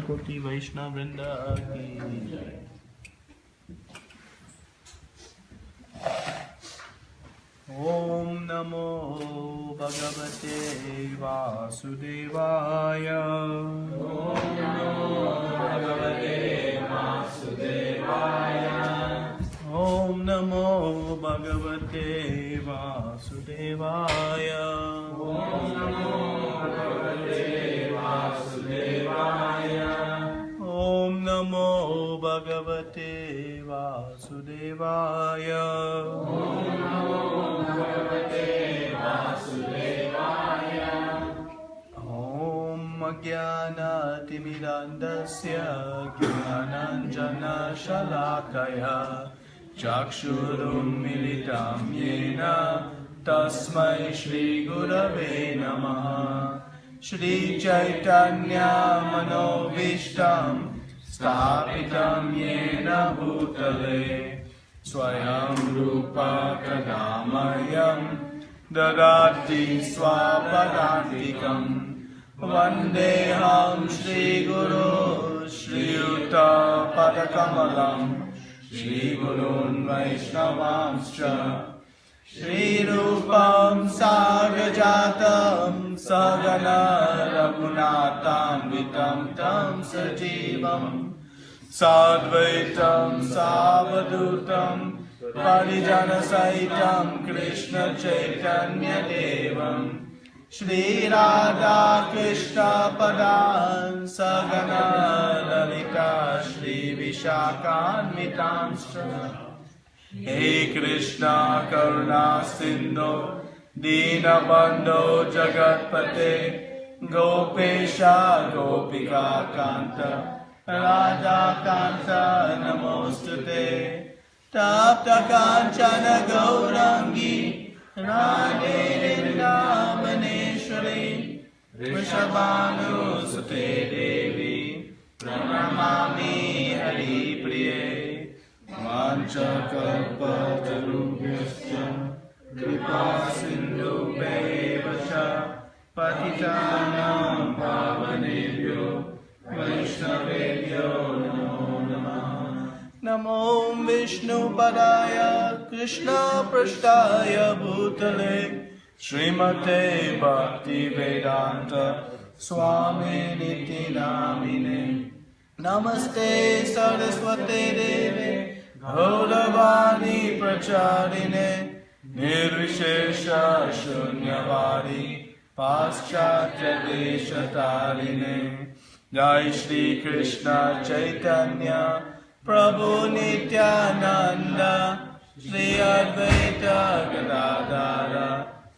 कोटि वैष्णव वृंद की जय। ओम नमो भगवते वासुदेवाय। ओम नमो भगवते वासुदेवाय। ओम नमो भगवते वासुदेवाय। ओम नमो भगवते वासुदेवाय। ओम नमो भगवते वासुदेवाय। ओम नमो भगवते वासुदेवाय। ओम अज्ञानतिमिरान्धस्य ज्ञानाञ्जनशलाकया चक्षुरुन्मीलितं येन तस्मै श्रीगुरवे नमः। श्रीचैतन्यमनोभीष्टं स्थापितं येन भूतले स्वयं रूप कदा मह्यं ददाति स्वापदान्तिकम्। वन्देऽहं श्रीगुरो श्रीयुतपदकमलं श्रीगुरून् वैष्णवांश्च श्रीरूपं साग्रजातं सगना रघुनाथान्वितं तं सजीवं साद्वैतं सावधूतं परिजनसहितं कृष्ण चैतन्यदेवं श्रीराधा कृष्ण पदान् सगना ललिता श्रीविशाखान्वितांश्च। हे कृष्णा करुणा सिन्धो दीनबन्धो जगत्पते गोपेशा गोपिका कान्त राधा कान्त नमोस्तुते। तप्त काञ्चन गौराङ्गी राधे वृन्दावनेश्वरी वृषभानुसुते देवी प्रणमामि हरिप्रिये। वाञ्छाकल्पतरुभ्यश्च कृपा सिन्धुभ्येव च पतितानां पावनेभ्यो वैष्णवेभ्यो नमो नमः। नमो विष्णुपदाय कृष्णपृष्ठाय भूतले श्रीमते भक्तिवेदान्त स्वामिनिति नामिने। नमस्ते सरस्वते देवे गौरवाणी प्रचारिणे निर्विशेष शून्यवादी पाश्चात्य देशतारिणे। जय श्री कृष्ण चैतन्य प्रभु Nityanand Shri Advaita Gadadara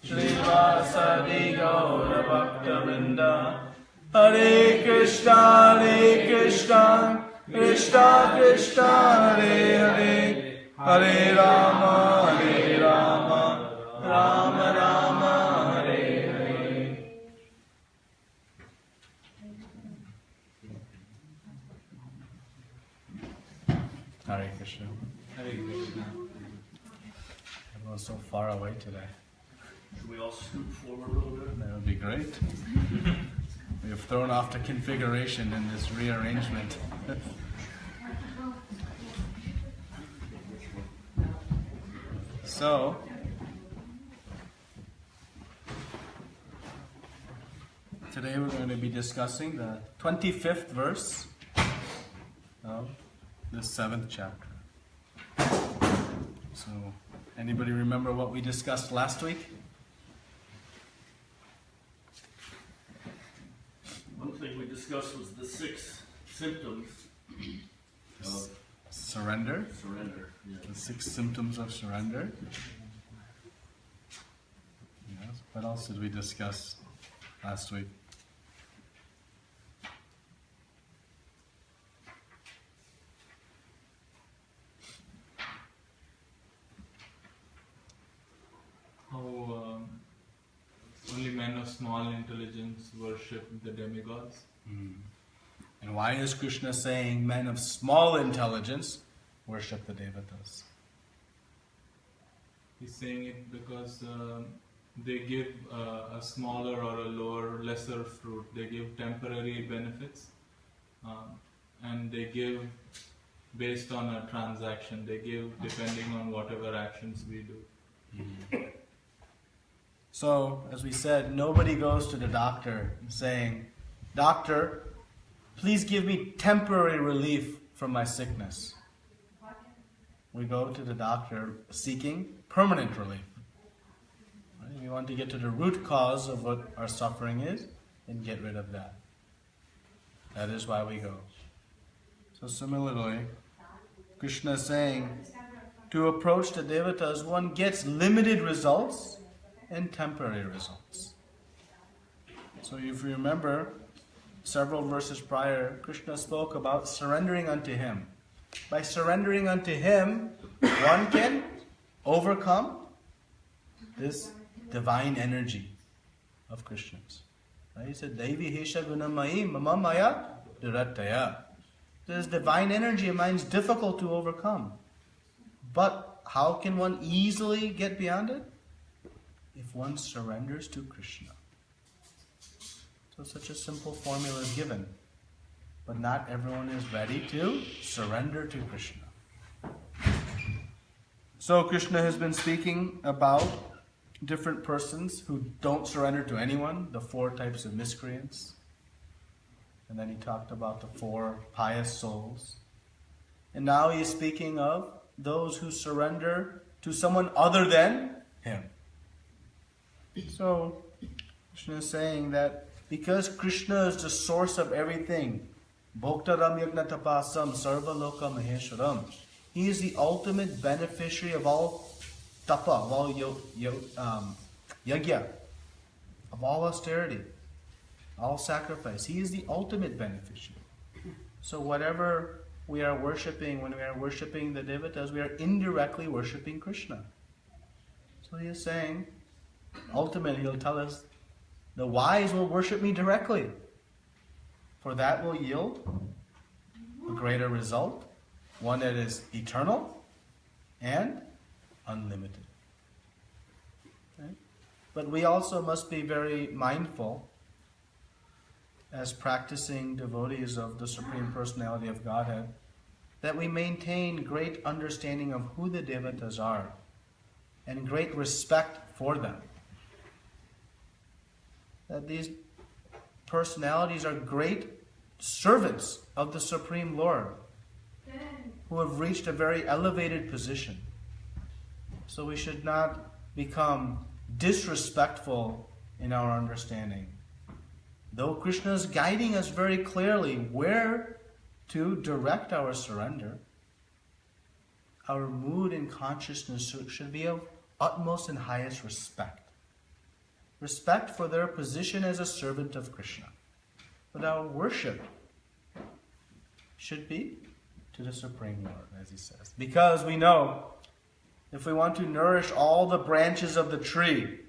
Srivasadi Gaura Bhakta-vrinda. Hare Krishna, Krishna Krishna, Hare Hare, Hare Rama, Rama Rama, Hare Hare. Hare Krishna. Hare Krishna. Everyone's so far away today. Should we all scoot forward a little bit? That would be great. We have thrown off the configuration in this rearrangement. So, today we're going to be discussing the 25th verse of the 7th chapter. So, anybody remember what we discussed last week? One thing we discussed was the 6 symptoms of Surrender. surrender. Yeah. The 6 symptoms of surrender. Yes. What else did we discuss last week? How only men of small intelligence worship the demigods. And why is Krishna saying men of small intelligence worship the devatas? He's saying it because they give a smaller or a lower, lesser fruit. They give temporary benefits, and they give based on a transaction. They give depending on whatever actions we do. So, as we said, nobody goes to the doctor saying, "Doctor, please give me temporary relief from my sickness." We go to the doctor seeking permanent relief. Right? We want to get to the root cause of what our suffering is and get rid of that. That is why we go. So similarly, Krishna is saying, to approach the devatas, one gets limited results and temporary results. So if you remember, several verses prior, Krishna spoke about surrendering unto Him. By surrendering unto Him, one can overcome this divine energy of Krishna's. Right? He said, Devi Hesha Gunamayi Mama Maya Durataya. This divine energy of mine is difficult to overcome. But how can one easily get beyond it? If one surrenders to Krishna. So such a simple formula is given. But not everyone is ready to surrender to Krishna. So Krishna has been speaking about different persons who don't surrender to anyone, the 4 types of miscreants. And then he talked about the 4 pious souls. And now he is speaking of those who surrender to someone other than him. So Krishna is saying that because Krishna is the source of everything, Bhoktaram Yagna Tapasam Sarvaloka Maheshwaram, He is the ultimate beneficiary of all tapa, of all yajna, of all austerity, all sacrifice. He is the ultimate beneficiary. So whatever we are worshipping, when we are worshipping the devatas, we are indirectly worshipping Krishna. So he is saying, ultimately he'll tell us, the wise will worship me directly. For that will yield a greater result, one that is eternal and unlimited. Okay? But we also must be very mindful as practicing devotees of the Supreme Personality of Godhead, that we maintain great understanding of who the devatas are and great respect for them. That these personalities are great servants of the Supreme Lord who have reached a very elevated position. So we should not become disrespectful in our understanding. Though Krishna is guiding us very clearly where to direct our surrender, our mood and consciousness should be of utmost and highest respect. Respect for their position as a servant of Krishna. But our worship should be to the Supreme Lord, as he says. Because we know, if we want to nourish all the branches of the tree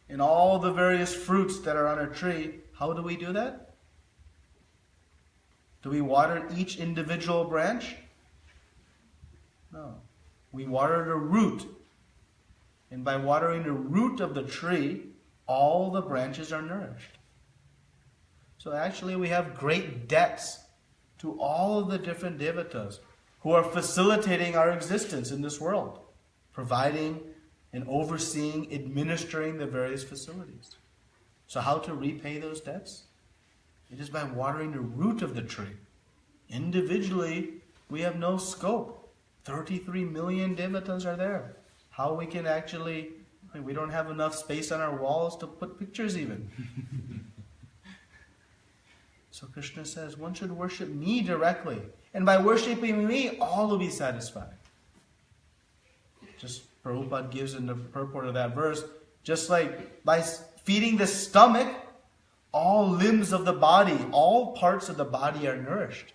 and all the various fruits that are on a tree, how do we do that? Do we water each individual branch? No. We water the root. And by watering the root of the tree, all the branches are nourished. So actually we have great debts to all of the different devatas who are facilitating our existence in this world, providing and overseeing, administering the various facilities. So how to repay those debts? It is by watering the root of the tree. Individually, we have no scope. 33 million devatas are there. How we can actually, we don't have enough space on our walls to put pictures even. So Krishna says, one should worship me directly. And by worshipping me, all will be satisfied. Just Prabhupada gives in the purport of that verse, just like by feeding the stomach, all limbs of the body, all parts of the body are nourished.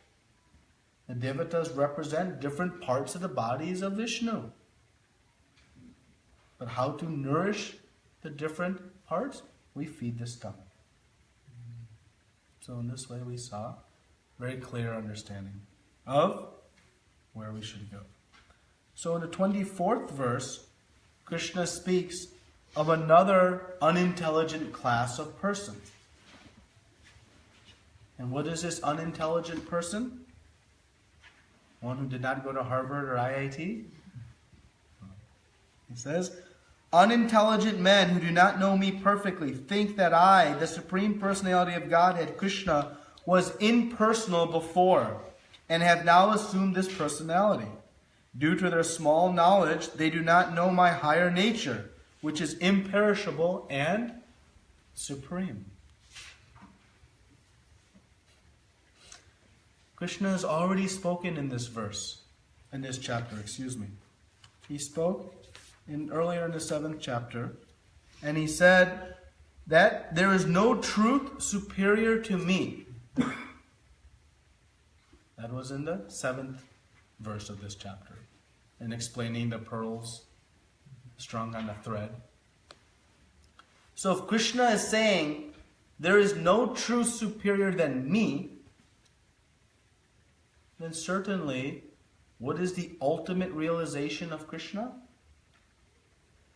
The devatas represent different parts of the bodies of Vishnu. But how to nourish the different parts? We feed the stomach. So in this way we saw very clear understanding of where we should go. So in the 24th verse, Krishna speaks of another unintelligent class of person. And what is this unintelligent person? One who did not go to Harvard or IIT? He says, unintelligent men who do not know me perfectly think that I, the Supreme Personality of Godhead, Krishna, was impersonal before and have now assumed this personality. Due to their small knowledge, they do not know my higher nature, which is imperishable and supreme. Krishna has already spoken in this verse, in this chapter, He spoke earlier in the 7th chapter, and he said that there is no truth superior to me. That was in the 7th verse of this chapter, in explaining the pearls strung on a thread. So if Krishna is saying there is no truth superior than me, then certainly, what is the ultimate realization of Krishna?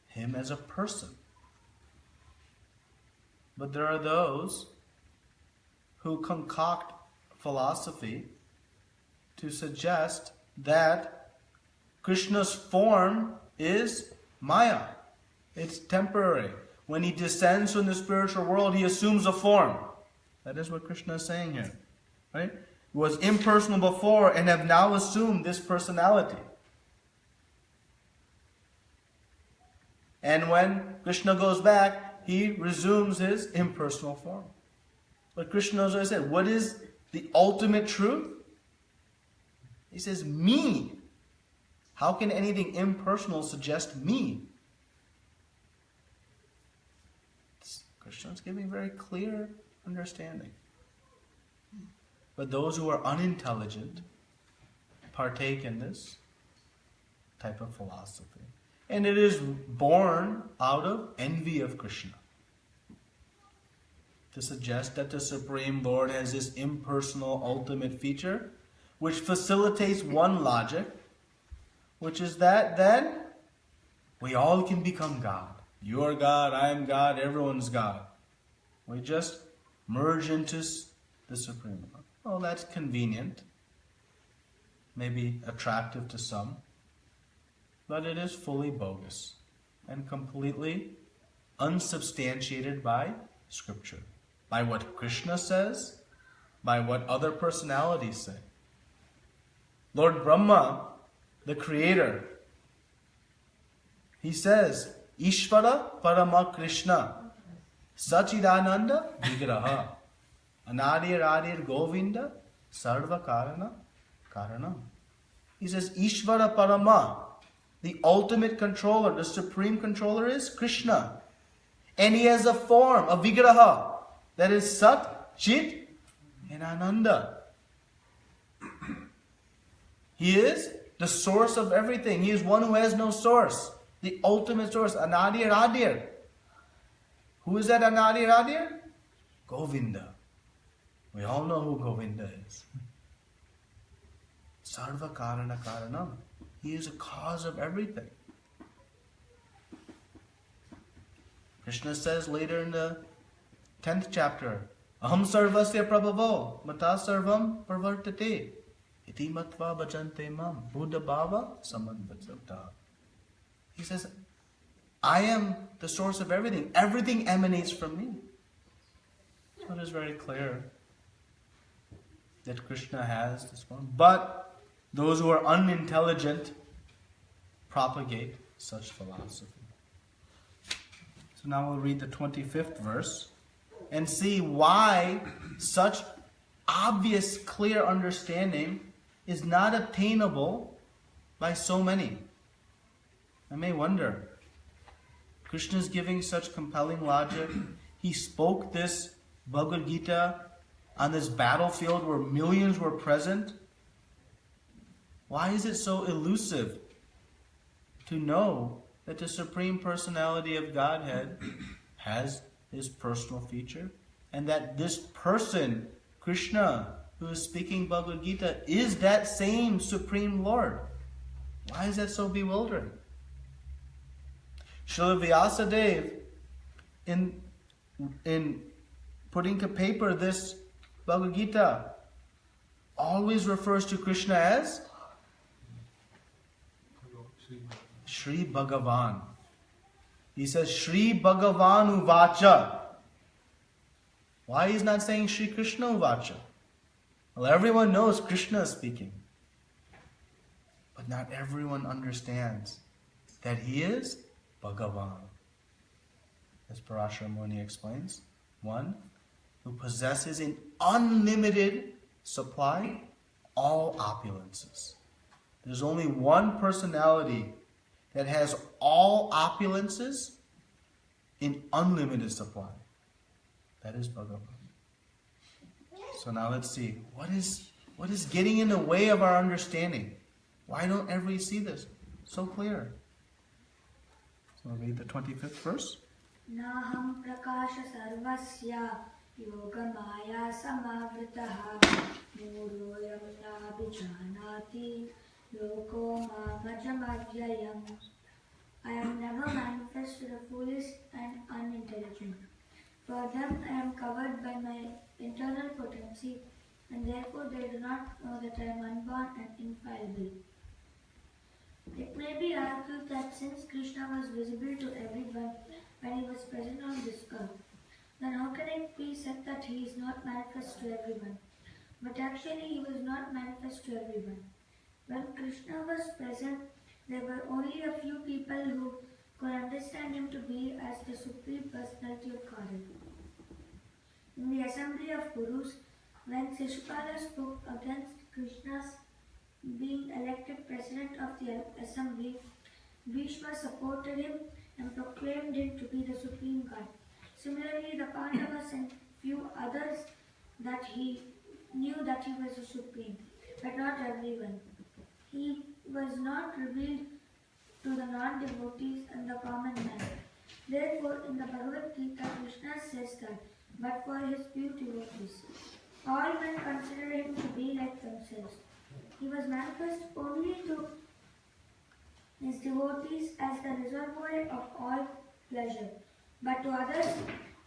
Him as a person. But there are those who concoct philosophy to suggest that Krishna's form is Maya. It's temporary. When he descends from the spiritual world, he assumes a form. That is what Krishna is saying here. Right? He was impersonal before and have now assumed this personality. And when Krishna goes back, he resumes his impersonal form. But Krishna, as I said, what is the ultimate truth? He says, me. How can anything impersonal suggest me? Krishna is giving very clear understanding. But those who are unintelligent partake in this type of philosophy. And it is born out of envy of Krishna. To suggest that the Supreme Lord has this impersonal ultimate feature, which facilitates one logic, which is that then we all can become God. You are God, I am God, everyone's God. We just merge into the Supreme Lord. Well, that's convenient, maybe attractive to some, but it is fully bogus and completely unsubstantiated by Scripture, by what Krishna says, by what other personalities say. Lord Brahma, the Creator, he says, Ishvara Parama Krishna, Sachidananda Vigraha, Anadir Adir Govinda, Sarva Karana Karanam. He says, Ishvara Parama, The ultimate controller, the supreme controller is Krishna. And he has a form, a vigraha, that is Sat, Chit, and Ananda. He is the source of everything. He is one who has no source. The ultimate source, Anadir Adir. Who is that Anadir Adir? Govinda. We all know who Govinda is. Sarva Karana Karanam. He is a cause of everything. Krishna says later in the 10th chapter, Aham sarvasya prabhavo mata sarvam parvartate iti matva bhajante mam buddha bhava samadvacata. He says, I am the source of everything. Everything emanates from me. So it is very clear that Krishna has this form. But those who are unintelligent propagate such philosophy. So now we'll read the 25th verse and see why such obvious, clear understanding is not attainable by so many. I may wonder, Krishna is giving such compelling logic. He spoke this Bhagavad Gita on this battlefield where millions were present. Why is it so elusive to know that the Supreme Personality of Godhead has his personal feature, and that this person, Krishna, who is speaking Bhagavad Gita, is that same Supreme Lord? Why is that so bewildering? Srila Vyasadeva, in putting to paper this Bhagavad Gita, always refers to Krishna as Shri Bhagavan. He says Shri Bhagavan Uvacha. Why he's not saying Shri Krishna Uvacha? Well, everyone knows Krishna is speaking. But not everyone understands that he is Bhagavan. As Parashara Muni explains, one who possesses in unlimited supply all opulences. There's only one personality that has all opulences in unlimited supply. That is Bhagavan. So now let's see. What is getting in the way of our understanding? Why don't everybody see this so clear? So I'll read the 25th verse. Naham prakasah sarvasyayoga-maya-samavrtahmudho nabhijanatiloko ajam avyayam. I am never manifest to the foolish and unintelligent. For them I am covered by my internal potency, and therefore they do not know that I am unborn and infallible. It may be argued that since Krishna was visible to everyone when he was present on this earth, then how can it be said that he is not manifest to everyone? But actually he was not manifest to everyone. When Krishna was present, there were only a few people who could understand him to be as the Supreme Personality of Godhead. In the assembly of Gurus, when Shishupala spoke against Krishna's being elected president of the assembly, Bhishma supported him and proclaimed him to be the supreme God. Similarly, the Pandavas and few others that he knew that he was the supreme, but not everyone. He was not revealed to the non-devotees and the common man. Therefore, in the Bhagavad Gita, Krishna says that, but for his few devotees, all men consider him to be like themselves. He was manifest only to his devotees as the reservoir of all pleasure, but to others,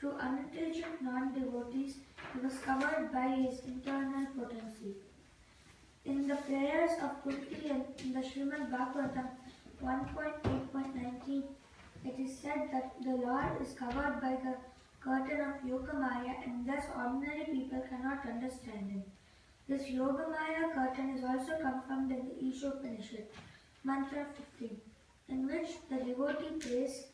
to unintelligent non-devotees, he was covered by his internal potency. In the prayers of Kunti and in the Srimad Bhagavatam 1.8.19, it is said that the Lord is covered by the curtain of Yoga-maya, and thus ordinary people cannot understand him. This Yoga-maya curtain is also confirmed in the Ishopanishad, Mantra 15, in which the devotee prays,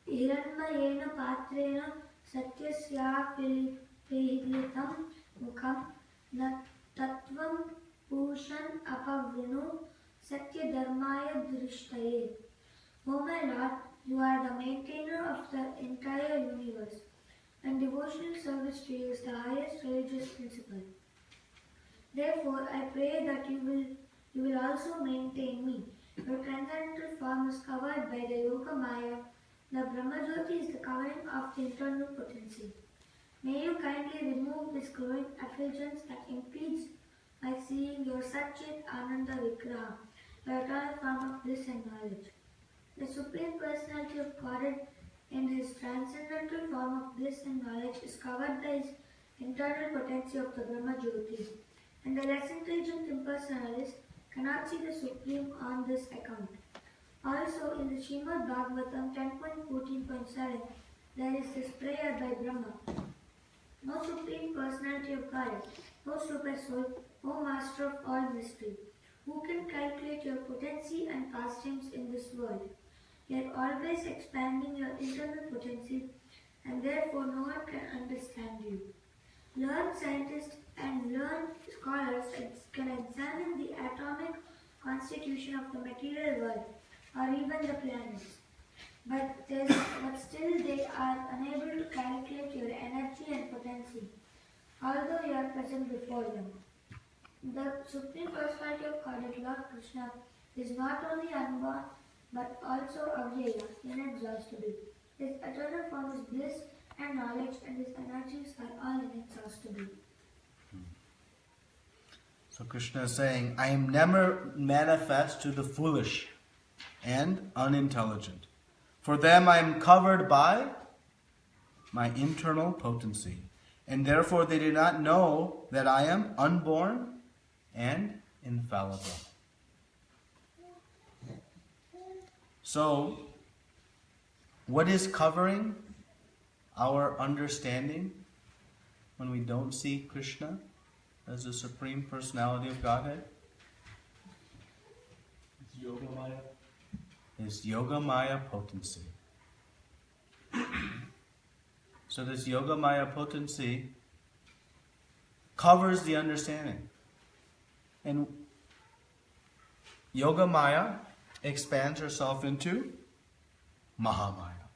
Hiranmayena patrena satyasya mukham na tattvam pushan apavrinu Satya-dharmaya-dhrishtaye. O my Lord, you are the maintainer of the entire universe, and devotional service to you is the highest religious principle. Therefore, I pray that you will also maintain me. Your transcendental form is covered by the Yoga-maya. The Brahmajyoti is the covering of the internal potency. May you kindly remove this growing effulgence that impedes my seeing your Satchit Ananda Vigraha, your eternal form of bliss and knowledge. The Supreme Personality of Godhead in his transcendental form of bliss and knowledge is covered by his internal potency of the Brahmajyoti, and the less intelligent impersonalist cannot see the Supreme on this account. Also, in the Srimad Bhagavatam 10.14.7, there is this prayer by Brahma. O Supreme Personality of Godhead, O Super Soul, O Master of all mystery, who can calculate your potency and pastimes in this world? You are always expanding your internal potency, and therefore no one can understand you. Learned scientists and learned scholars can examine the atomic constitution of the material world, or even the planets. But still they are unable to calculate your energy and potency, although you are present before them. The Supreme Personality of Godhead, Lord Krishna, is not only unborn, but also avyayam, inexhaustible. His eternal form is bliss and knowledge, and his energies are all inexhaustible. So Krishna is saying, I am never manifest to the foolish and unintelligent. For them I am covered by my internal potency, and therefore they do not know that I am unborn and infallible. So, what is covering our understanding when we don't see Krishna as the Supreme Personality of Godhead? It's Yoga-maya. Is Yoga-maya potency. So this Yoga-maya potency covers the understanding. And Yoga-maya expands herself into Mahamaya.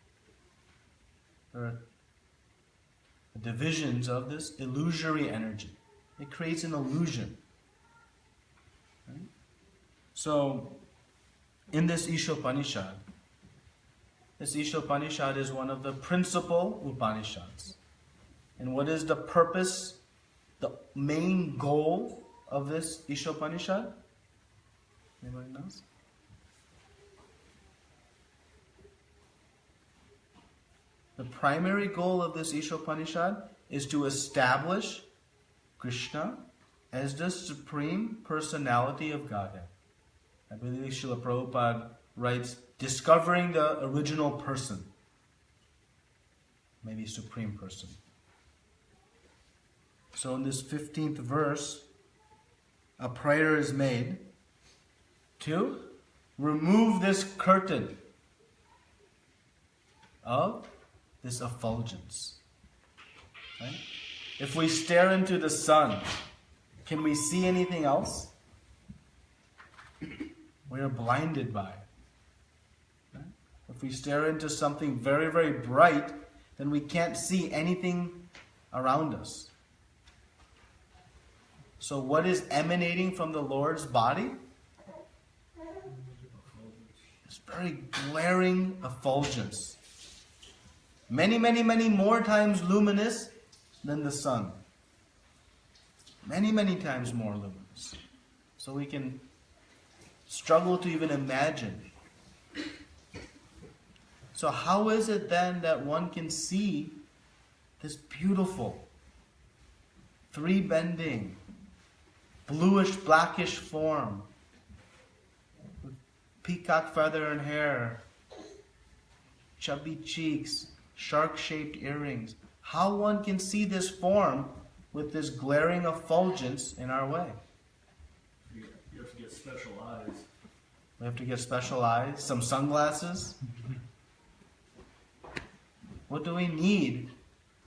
There are divisions of this illusory energy. It creates an illusion. Right? So, in this Ishopanishad is one of the principal Upanishads. And what is the purpose, the main goal of this Ishopanishad? Anybody knows? The primary goal of this Ishopanishad is to establish Krishna as the Supreme Personality of Godhead. I believe Srila Prabhupada writes, discovering the original person. Maybe Supreme Person. So in this 15th verse, a prayer is made to remove this curtain of this effulgence. Right? If we stare into the sun, can we see anything else? We are blinded by it. Right? If we stare into something very, very bright, then we can't see anything around us. So what is emanating from the Lord's body? This very glaring effulgence. Many, many, many more times luminous than the sun. Many, many times more luminous. So we can struggle to even imagine. So how is it then that one can see this beautiful, three-bending, bluish, blackish form, with peacock feather and hair, chubby cheeks, shark-shaped earrings? How one can see this form with this glaring effulgence in our way? You have to get special eyes. We have to get special eyes, some sunglasses. What do we need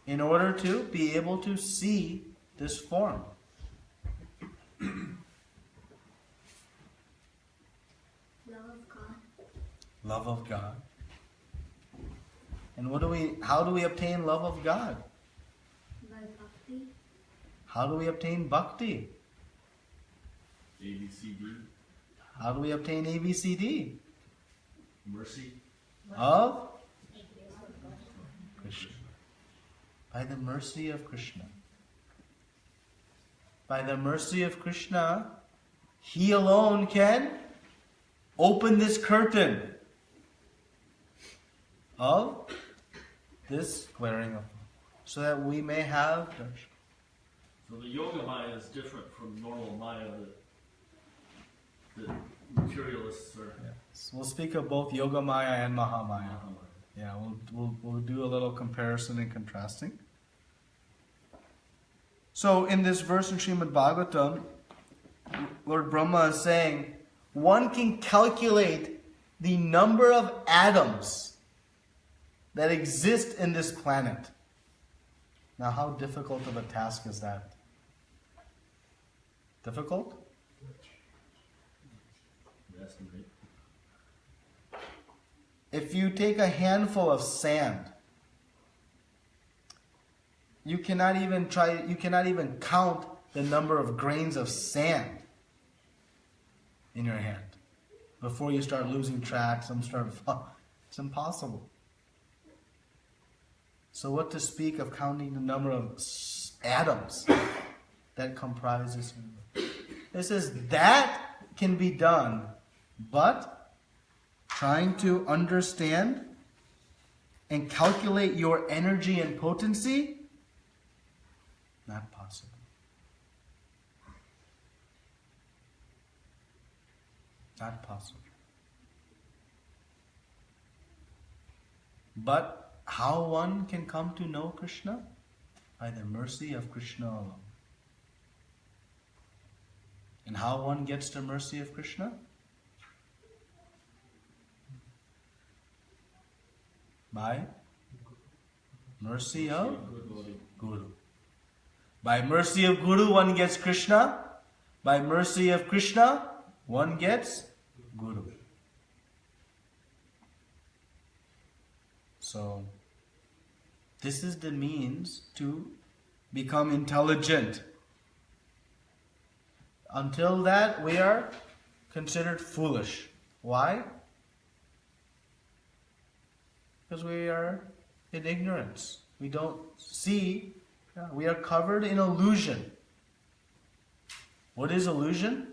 in order to be able to see this form? Love of God. And how do we obtain love of God? By bhakti. How do we obtain bhakti? ABCD. How do we obtain ABCD? Mercy. Of Krishna. By the mercy of Krishna. By the mercy of Krishna, He alone can open this curtain of this glaring of, so that we may have darshan. So the yoga maya is different from normal maya that materialists are. Yes. We'll speak of both yoga maya and mahamaya. Yeah, we'll do a little comparison and contrasting. So in this verse in Srimad Bhagavatam, Lord Brahma is saying, one can calculate the number of atoms that exist in this planet. Now, how difficult of a task is that? Difficult? Estimate. If you take a handful of sand, you cannot even count the number of grains of sand in your hand before you start losing track. It's impossible. So what to speak of counting the number of atoms that comprise this universe? It says that can be done, but trying to understand and calculate your energy and potency, not possible. Not possible. But how one can come to know Krishna? By the mercy of Krishna alone. And how one gets the mercy of Krishna? By mercy of Guru. By mercy of Guru, one gets Krishna. By mercy of Krishna, one gets Guru. So, this is the means to become intelligent. Until that, we are considered foolish. Why? Because we are in ignorance. We don't see. We are covered in illusion. What is illusion?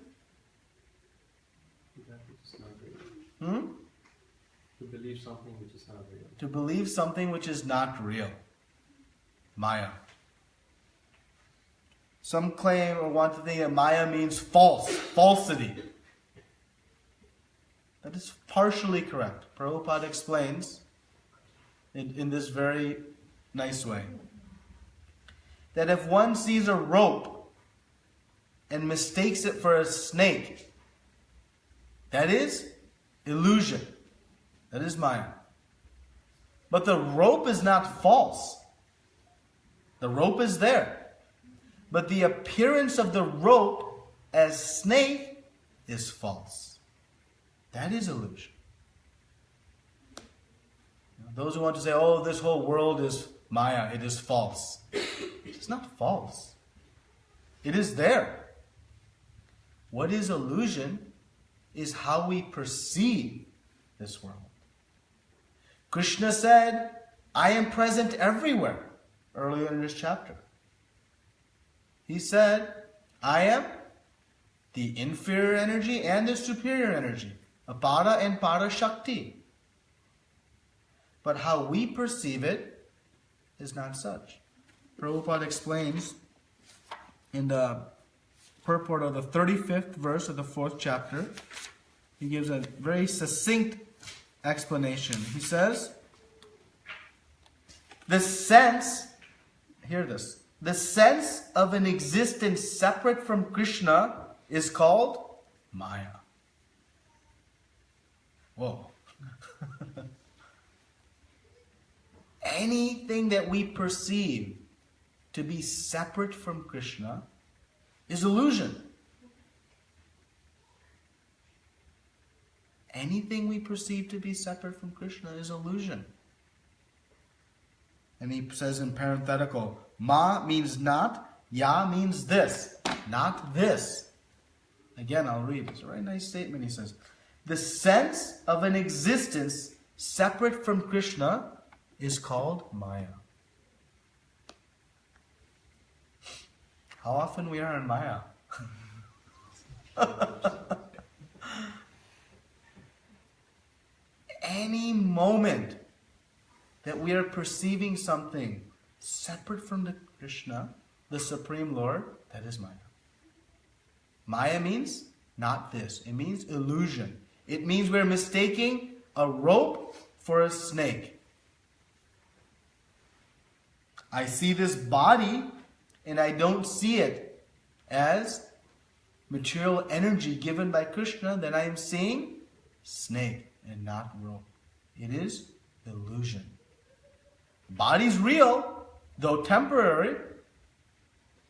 To believe something which is not real. To believe something which is not real. Maya. Some claim or want to think that Maya means false, falsity. That is partially correct. Prabhupada explains in this very nice way. That if one sees a rope and mistakes it for a snake, that is illusion. That is Maya. But the rope is not false. The rope is there. But the appearance of the rope as snake is false. That is illusion. Those who want to say, oh, this whole world is Maya, it is false. It's not false. It is there. What is illusion is how we perceive this world. Krishna said, I am present everywhere, earlier in this chapter. He said, I am the inferior energy and the superior energy, Apara and Para Shakti. But how we perceive it is not such. Prabhupada explains in the purport of the 35th verse of the 4th chapter, he gives a very succinct explanation. He says, the sense of an existence separate from Krishna is called Maya. Whoa. Anything that we perceive to be separate from Krishna is illusion. anything we perceive to be separate from Krishna is illusion. And he says in parenthetical, ma means not, ya means this, not this. Again, I'll read. It's a very nice statement. He says, the sense of an existence separate from Krishna is called Maya. How often we are in Maya? Any moment that we are perceiving something separate from the Krishna, the Supreme Lord, that is Maya. Maya means not this. It means illusion. It means we're mistaking a rope for a snake. I see this body and I don't see it as material energy given by Krishna, then I am seeing snake and not rope. It is illusion. Body's real, though temporary,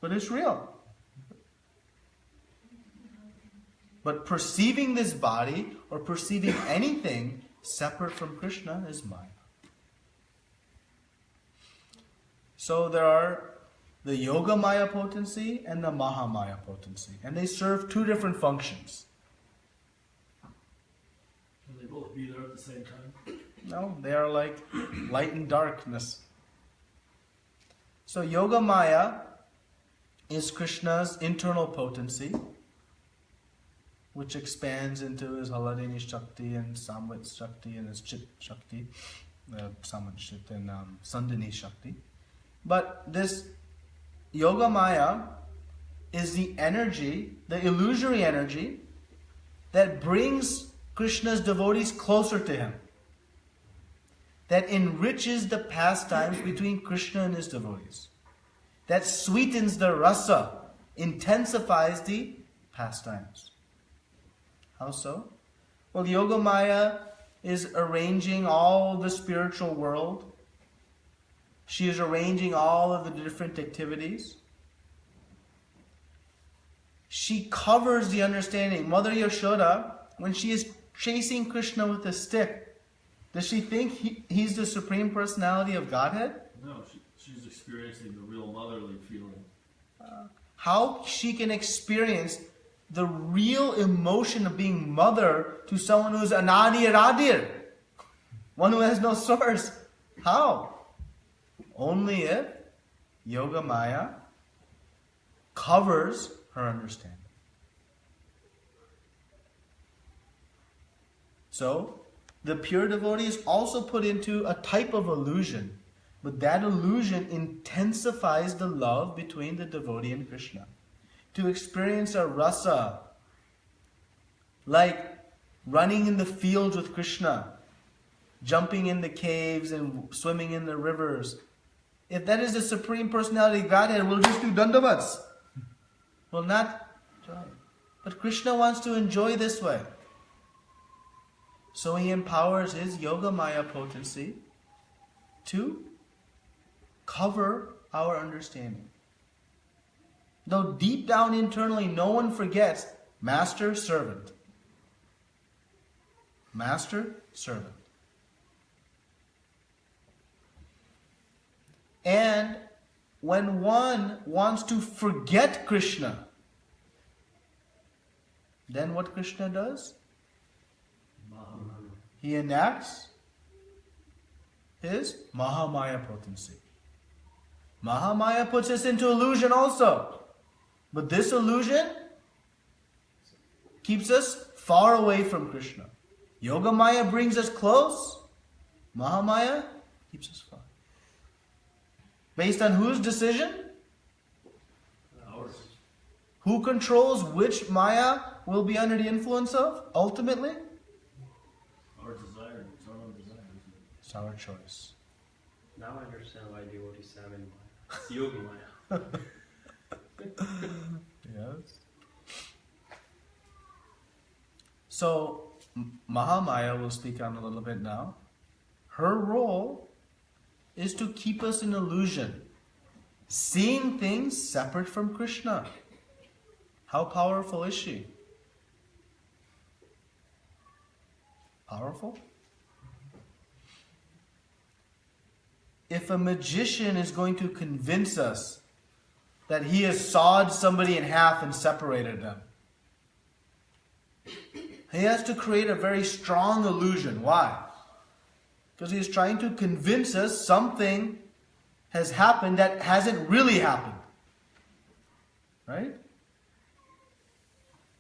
but it's real. But perceiving this body or perceiving anything separate from Krishna is Maya. So there are the Yoga-maya potency and the Mahamaya potency. And they serve two different functions. Can they both be there at the same time? No, they are like light and darkness. So Yoga-maya is Krishna's internal potency, which expands into his Haladini Shakti and Samvit Shakti and his Chit Shakti, Samvit Chit and Sandhini Shakti. But this Yoga-maya is the energy, the illusory energy, that brings Krishna's devotees closer to him, that enriches the pastimes between Krishna and his devotees, that sweetens the rasa, intensifies the pastimes. How so? Well, Yoga-maya is arranging all the spiritual world. She is arranging all of the different activities. She covers the understanding. Mother Yashoda, when she is chasing Krishna with a stick, does she think he's the Supreme Personality of Godhead? No, she's experiencing the real motherly feeling. How she can experience the real emotion of being mother to someone who is anadi aradir, one who has no source. How? Only if Yoga-maya covers her understanding. So, the pure devotee is also put into a type of illusion, but that illusion intensifies the love between the devotee and Krishna. To experience a rasa, like running in the fields with Krishna, jumping in the caves and swimming in the rivers. If that is the Supreme Personality of Godhead, we'll just do dandavats. We'll not enjoy. But Krishna wants to enjoy this way. So he empowers his Yoga-maya potency to cover our understanding. Though deep down internally, no one forgets master, servant. Master, servant. And when one wants to forget Krishna, then what Krishna does? He enacts his Mahamaya potency. Mahamaya puts us into illusion also. But this illusion keeps us far away from Krishna. Yoga-maya brings us close. Mahamaya keeps us far. Based on whose decision? Ours. Who controls which maya will be under the influence of, ultimately? Our desire. It's our own desire. It's our choice. Now I understand why devotees have in Maya. It's Yoga-maya. Yes. So, Mahamaya, we'll speak on a little bit now. Her role is to keep us in illusion, seeing things separate from Krishna. How powerful is she? Powerful? If a magician is going to convince us that he has sawed somebody in half and separated them, he has to create a very strong illusion. Why? Because he is trying to convince us something has happened that hasn't really happened. Right?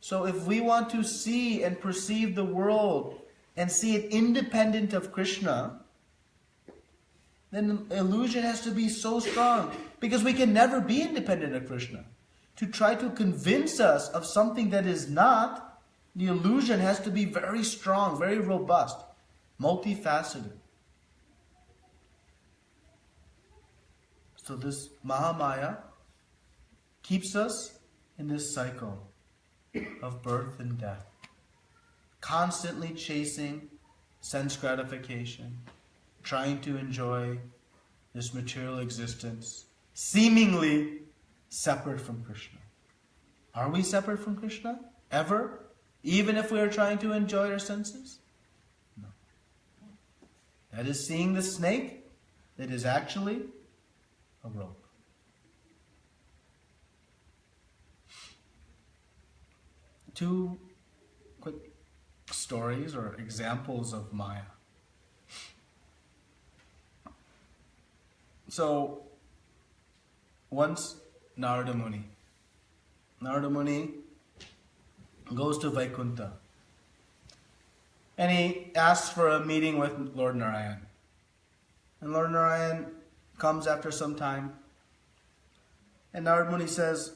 So if we want to see and perceive the world and see it independent of Krishna, then the illusion has to be so strong. Because we can never be independent of Krishna. To try to convince us of something that is not, the illusion has to be very strong, very robust, multifaceted. So this Mahamaya keeps us in this cycle of birth and death, constantly chasing sense gratification, trying to enjoy this material existence, seemingly separate from Krishna. Are we separate from Krishna? Ever? Even if we are trying to enjoy our senses? No. That is seeing the snake that is actually a rope. Two quick stories or examples of Maya. So, once Narada Muni goes to Vaikuntha and he asks for a meeting with Lord Narayan. And Lord Narayan comes after some time, and Narada Muni says,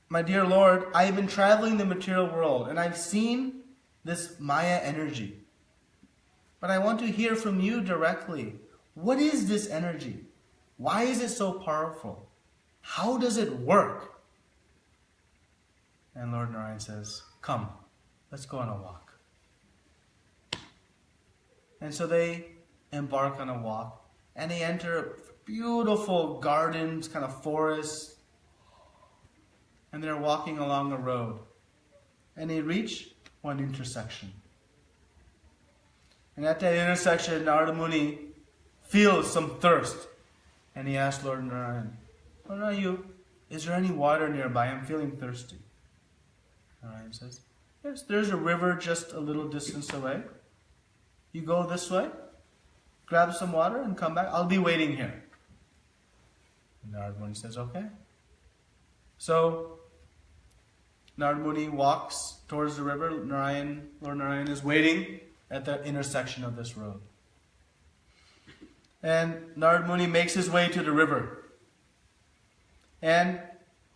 "My dear Lord, I have been traveling the material world and I've seen this Maya energy. But I want to hear from you directly. What is this energy? Why is it so powerful? How does it work?" And Lord Narayan says, "Come, let's go on a walk." And so they embark on a walk, and they enter beautiful gardens, kind of forests, and they're walking along a road. And they reach one intersection. And at that intersection, Narada Muni feels some thirst. And he asks Lord Narayan, "Lord Narayan, is there any water nearby? I'm feeling thirsty." Narayan says, "Yes, there's a river just a little distance away. You go this way, grab some water and come back. I'll be waiting here." And Narada Muni says, "Okay." So Narada Muni walks towards the river. Lord Narayan is waiting at the intersection of this road. And Narada Muni makes his way to the river. And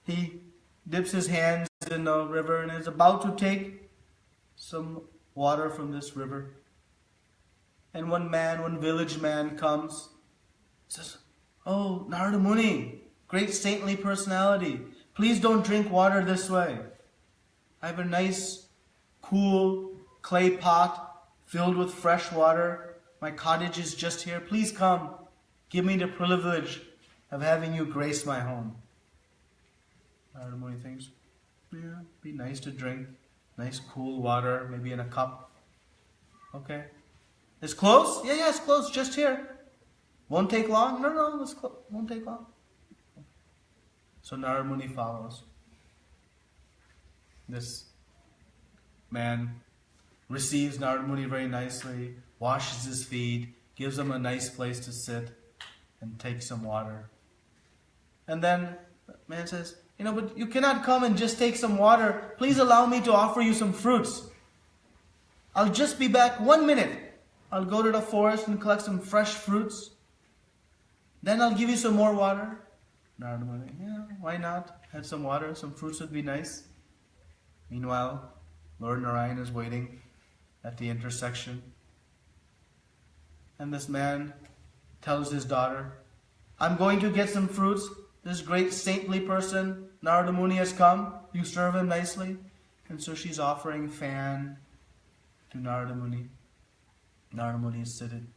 he dips his hands in the river and is about to take some water from this river. And one village man comes, says, "Oh, Narada Muni, great saintly personality, please don't drink water this way. I have a nice, cool clay pot filled with fresh water. My cottage is just here. Please come. Give me the privilege of having you grace my home." Narada Muni thinks, yeah, be nice to drink. Nice, cool water, maybe in a cup. Okay. It's close? Yeah, it's close. Just here. Won't take long? No, it's close. Won't take long. So Narada Muni follows. This man receives Narada Muni very nicely, washes his feet, gives him a nice place to sit, and takes some water. And then the man says, "But you cannot come and just take some water. Please allow me to offer you some fruits. I'll just be back 1 minute. I'll go to the forest and collect some fresh fruits. Then I'll give you some more water." Narada Muni, yeah, why not? Had some water, some fruits would be nice. Meanwhile, Lord Narayan is waiting at the intersection. And this man tells his daughter, "I'm going to get some fruits. This great saintly person, Narada Muni, has come. You serve him nicely." And so she's offering fan to Narada Muni. Narada Muni is seated.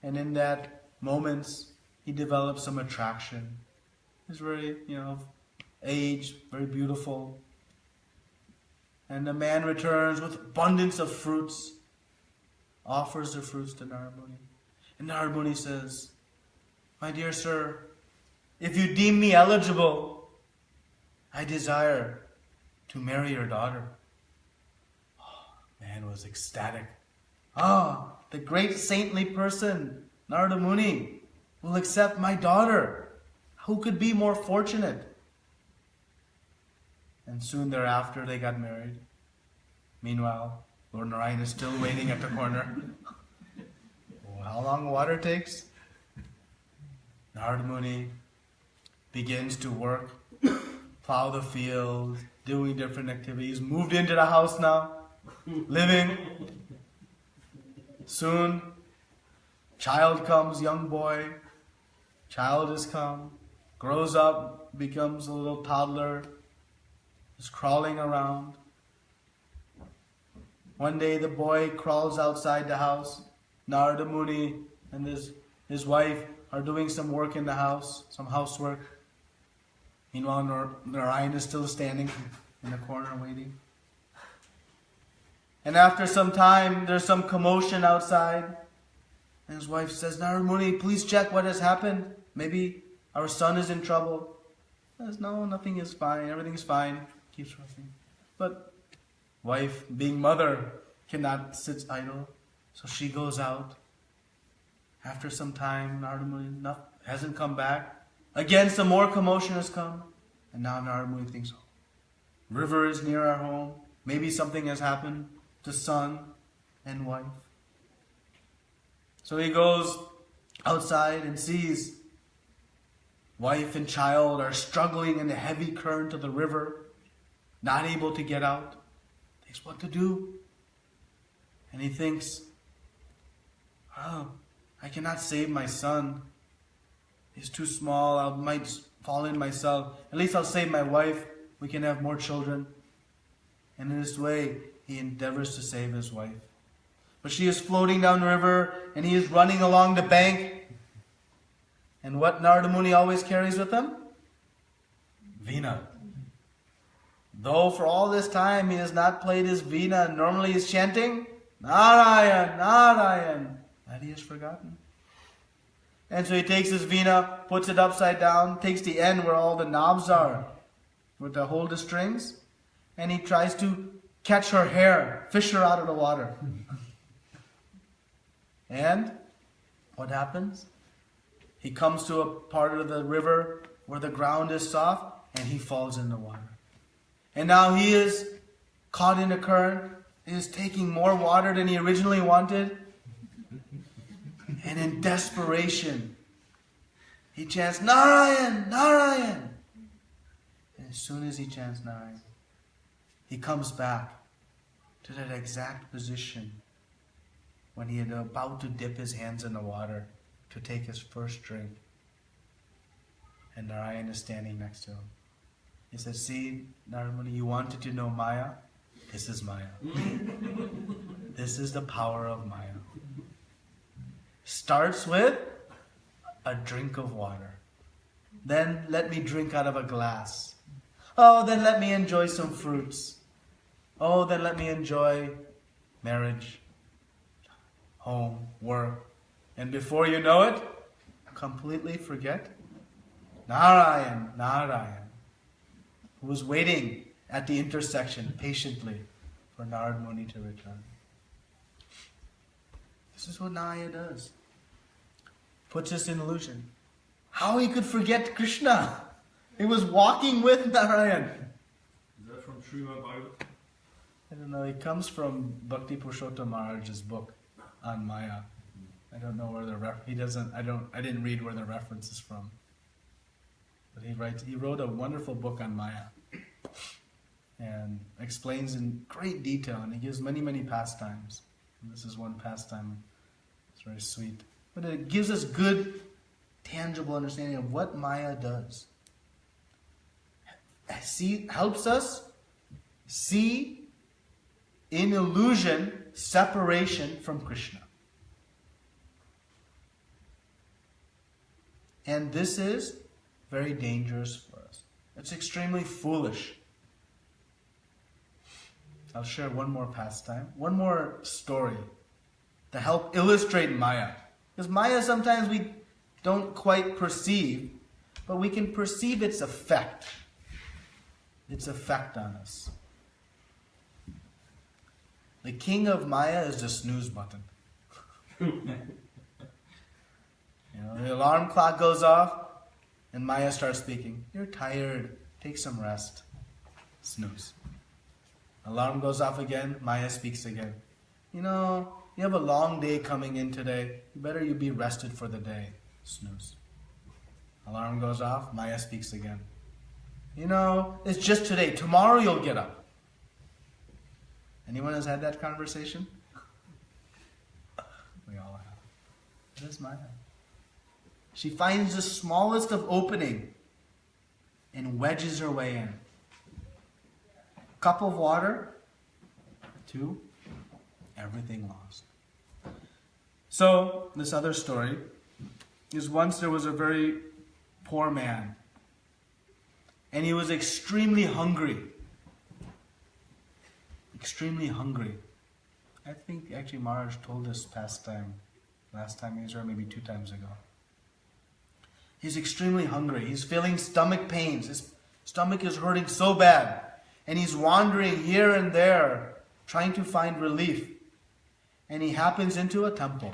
And in that moments, he develops some attraction. He's very, of age, very beautiful. And the man returns with abundance of fruits. offers the fruits to Narada Muni. And Narada Muni says, "My dear sir, if you deem me eligible, I desire to marry your daughter." Oh, man was ecstatic. The great saintly person, Narada Muni, will accept my daughter. Who could be more fortunate? And soon thereafter they got married. Meanwhile, Lord Narayan is still waiting at the corner. How long water takes? Narada Muni begins to work, plow the field, doing different activities, moved into the house now, living. Soon, child comes, young boy, child has come, grows up, becomes a little toddler, is crawling around. One day the boy crawls outside the house. Narada Muni and his wife are doing some work in the house, some housework. Meanwhile, Narayan is still standing in the corner waiting. And after some time, there's some commotion outside. And his wife says, "Narada Muni, please check what has happened. Maybe our son is in trouble." He says, "No, nothing is fine. Everything is fine." Keeps working. But wife, being mother, cannot sit idle. So she goes out. After some time, Narada Muni hasn't come back. Again, some more commotion has come. And now Narada Muni thinks, river is near our home. Maybe something has happened to son and wife. So he goes outside and sees wife and child are struggling in the heavy current of the river, not able to get out. Thinks what to do. And he thinks, I cannot save my son. He's too small. I might fall in myself. At least I'll save my wife. We can have more children. And in this way, he endeavors to save his wife. But she is floating down the river, and he is running along the bank. And what Narada Muni always carries with him? Veena. Though for all this time he has not played his veena, normally he's chanting, Narayan, Narayan. That he has forgotten. And so he takes his veena, puts it upside down, takes the end where all the knobs are, with the hold the strings, and he tries to catch her hair, fish her out of the water. And what happens? He comes to a part of the river where the ground is soft, and he falls in the water. And now he is caught in a current. He is taking more water than he originally wanted. And in desperation, he chants, Narayan, Narayan. And as soon as he chants Narayan, he comes back to that exact position when he had about to dip his hands in the water to take his first drink. And Narayan is standing next to him. He says, see, Narada Muni, you wanted to know Maya? This is Maya. This is the power of Maya. Starts with a drink of water. Then let me drink out of a glass. Oh, then let me enjoy some fruits. Oh, then let me enjoy marriage, home, work. And before you know it, completely forget Narayan, Narayan, who was waiting at the intersection patiently for Narada Muni to return. This is what Naya does. Puts us in illusion. How he could forget Krishna? He was walking with Narayan. Is that from Srimad Bhagavad? I don't know. It comes from Bhakti Purushottam Maharaj's book on Maya. I don't know where the I didn't read where the reference is from. But he wrote a wonderful book on Maya and explains in great detail, and he gives many, many pastimes. And this is one pastime. It's very sweet. But it gives us good, tangible understanding of what Maya does. Helps us see in illusion separation from Krishna. And this is very dangerous for us. It's extremely foolish. I'll share one more pastime, one more story to help illustrate Maya. Because Maya sometimes we don't quite perceive, but we can perceive its effect. Its effect on us. The king of Maya is the snooze button. The alarm clock goes off and Maya starts speaking. You're tired. Take some rest. Snooze. Alarm goes off again. Maya speaks again. You have a long day coming in today. You be rested for the day. Snooze. Alarm goes off. Maya speaks again. It's just today. Tomorrow you'll get up. Anyone has had that conversation? We all have. It is Maya. She finds the smallest of opening and wedges her way in. Cup of water, 2, everything lost. So, this other story is once there was a very poor man, and he was extremely hungry. Extremely hungry. I think actually Maharaj told this last time he was here, maybe 2 times ago. He's extremely hungry. He's feeling stomach pains. His stomach is hurting so bad. And he's wandering here and there, trying to find relief. And he happens into a temple.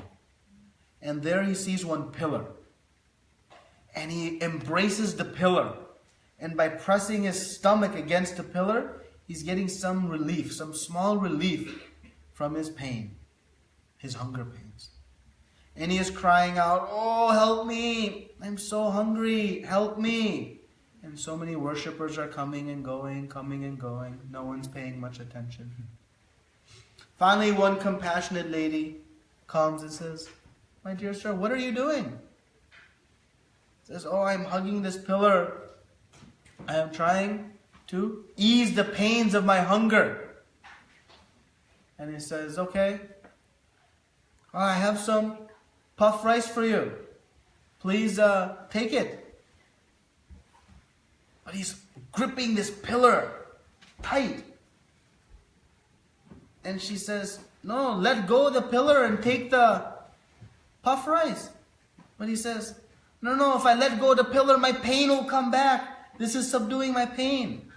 And there he sees one pillar. And he embraces the pillar. And by pressing his stomach against the pillar, he's getting some relief, some small relief from his pain, his hunger pains. And he is crying out, "Oh, help me! I'm so hungry, help me!" And so many worshippers are coming and going. No one's paying much attention. Finally, one compassionate lady comes and says, "My dear sir, what are you doing?" He says, "Oh, I'm hugging this pillar. I am trying to ease the pains of my hunger." And he says, "Okay, I have some puff rice for you. Please take it." But he's gripping this pillar tight. And she says, "No, let go of the pillar and take the puff rice." But he says, No, if I let go of the pillar, my pain will come back. This is subduing my pain."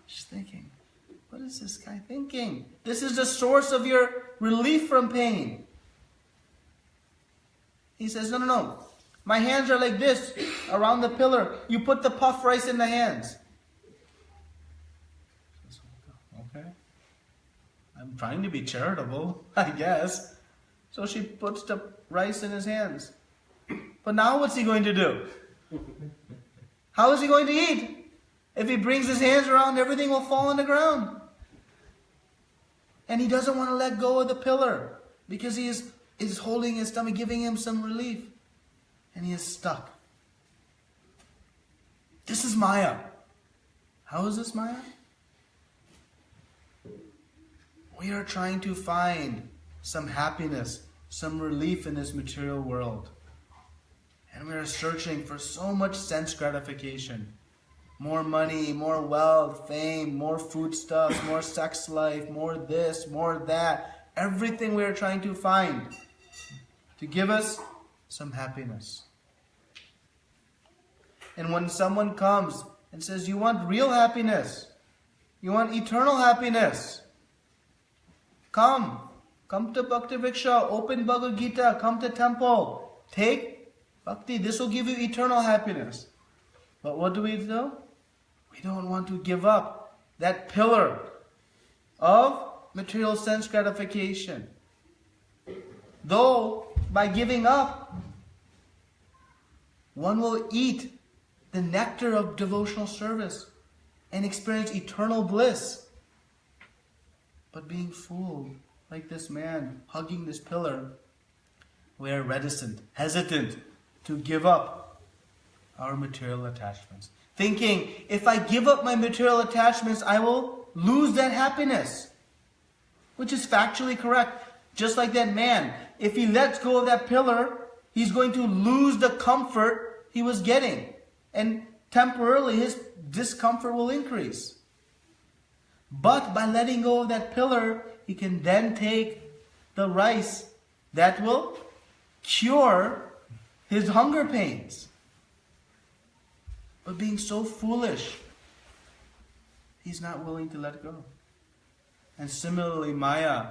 She's thinking, what is this guy thinking? This is the source of your relief from pain. He says, No. My hands are like this around the pillar. You put the puff rice in the hands. Okay. I'm trying to be charitable, I guess. So she puts the rice in his hands. But now what's he going to do? How is he going to eat? If he brings his hands around, everything will fall on the ground. And he doesn't want to let go of the pillar because he is holding his stomach, giving him some relief. And he is stuck. This is Maya. How is this Maya? We are trying to find some happiness, some relief in this material world. And we are searching for so much sense gratification. More money, more wealth, fame, more foodstuffs, more sex life, more this, more that. Everything we are trying to find to give us some happiness. And when someone comes and says, "You want real happiness, you want eternal happiness, come to Bhakti Vriksha, open Bhagavad Gita, come to temple, take Bhakti, this will give you eternal happiness." But what do? We don't want to give up that pillar of material sense gratification. Though, by giving up, one will eat the nectar of devotional service and experience eternal bliss. But being fooled, like this man hugging this pillar, we are reticent, hesitant to give up our material attachments. Thinking, if I give up my material attachments, I will lose that happiness. Which is factually correct. Just like that man, if he lets go of that pillar, he's going to lose the comfort he was getting. And temporarily his discomfort will increase. But by letting go of that pillar, he can then take the rice that will cure his hunger pains. But being so foolish, he's not willing to let go. And similarly, Maya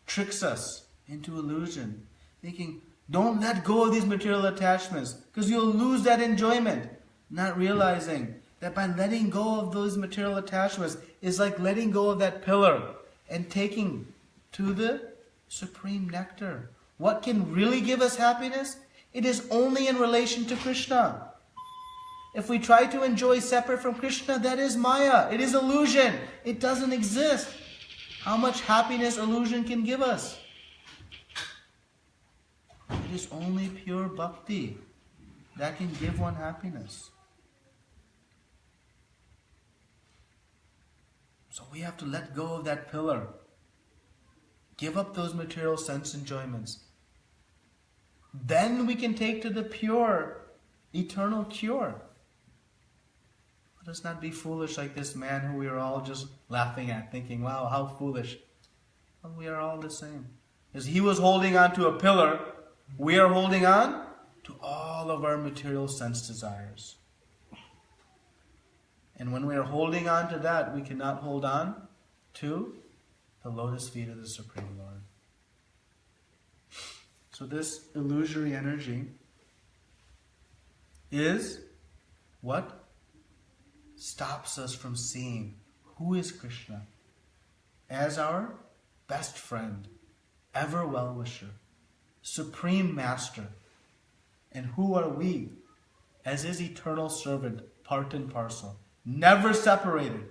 tricks us into illusion, thinking, don't let go of these material attachments because you'll lose that enjoyment. Not realizing that by letting go of those material attachments is like letting go of that pillar and taking to the supreme nectar. What can really give us happiness? It is only in relation to Krishna. If we try to enjoy separate from Krishna, that is Maya. It is illusion. It doesn't exist. How much happiness illusion can give us? It is only pure bhakti that can give one happiness. So we have to let go of that pillar. Give up those material sense enjoyments. Then we can take to the pure, eternal cure. Let us not be foolish like this man who we are all just laughing at, thinking, wow, how foolish. Well, we are all the same. As he was holding on to a pillar, we are holding on to all of our material sense desires. And when we are holding on to that, we cannot hold on to the lotus feet of the Supreme Lord. So this illusory energy is what stops us from seeing who is Krishna as our best friend, ever well-wisher, supreme master. And who are we as his eternal servant, part and parcel, never separated.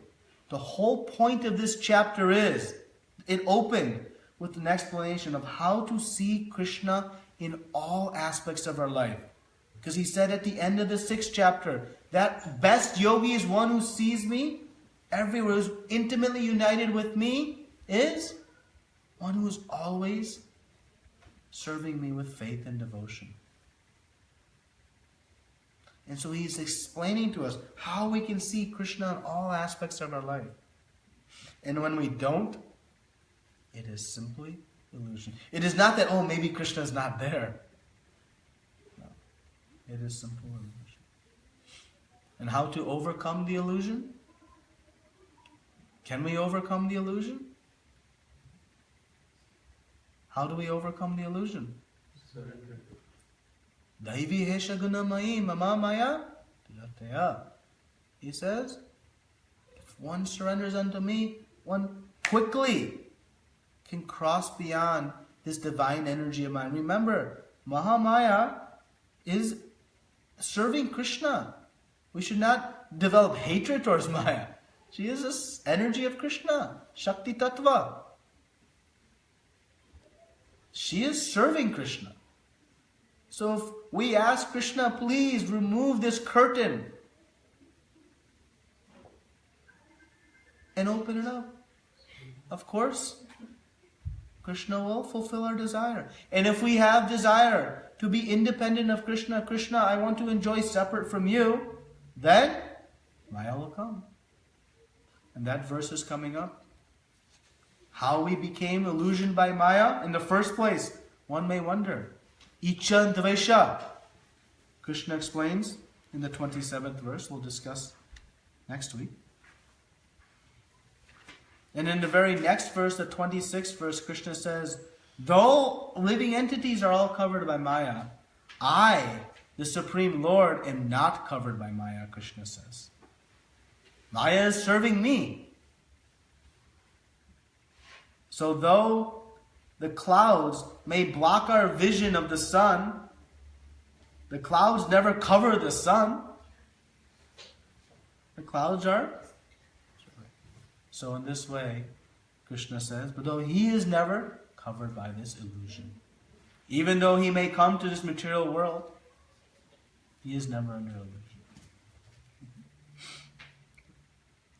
The whole point of this chapter is, it opened with an explanation of how to see Krishna in all aspects of our life. Because he said at the end of the 6th chapter, that best yogi is one who sees me everywhere, who's intimately united with me, is one who is always serving me with faith and devotion. And so he's explaining to us how we can see Krishna in all aspects of our life. And when we don't, it is simply illusion. It is not that, oh, maybe Krishna is not there. No. It is simple illusion. And how to overcome the illusion? Can we overcome the illusion? How do we overcome the illusion? Surrender. Daivi hesha gunamayi mama maya tilataya. He says, if one surrenders unto me, one quickly can cross beyond this divine energy of mine. Remember, Mahamaya is serving Krishna. We should not develop hatred towards Maya. She is this energy of Krishna, Shakti Tattva. She is serving Krishna. So if we ask Krishna, please remove this curtain and open it up, of course, Krishna will fulfill our desire. And if we have desire to be independent of Krishna, Krishna, I want to enjoy separate from you, then Maya will come. And that verse is coming up. How we became illusioned by Maya in the first place, one may wonder. Icha and Dvesha. Krishna explains in the 27th verse. We'll discuss next week. And in the very next verse, the 26th verse, Krishna says, though living entities are all covered by Maya, I, the Supreme Lord, am not covered by Maya, Krishna says. Maya is serving me. So though the clouds may block our vision of the sun, the clouds never cover the sun. The clouds are. So in this way, Krishna says, but though he is never covered by this illusion, even though he may come to this material world, he is never under illusion.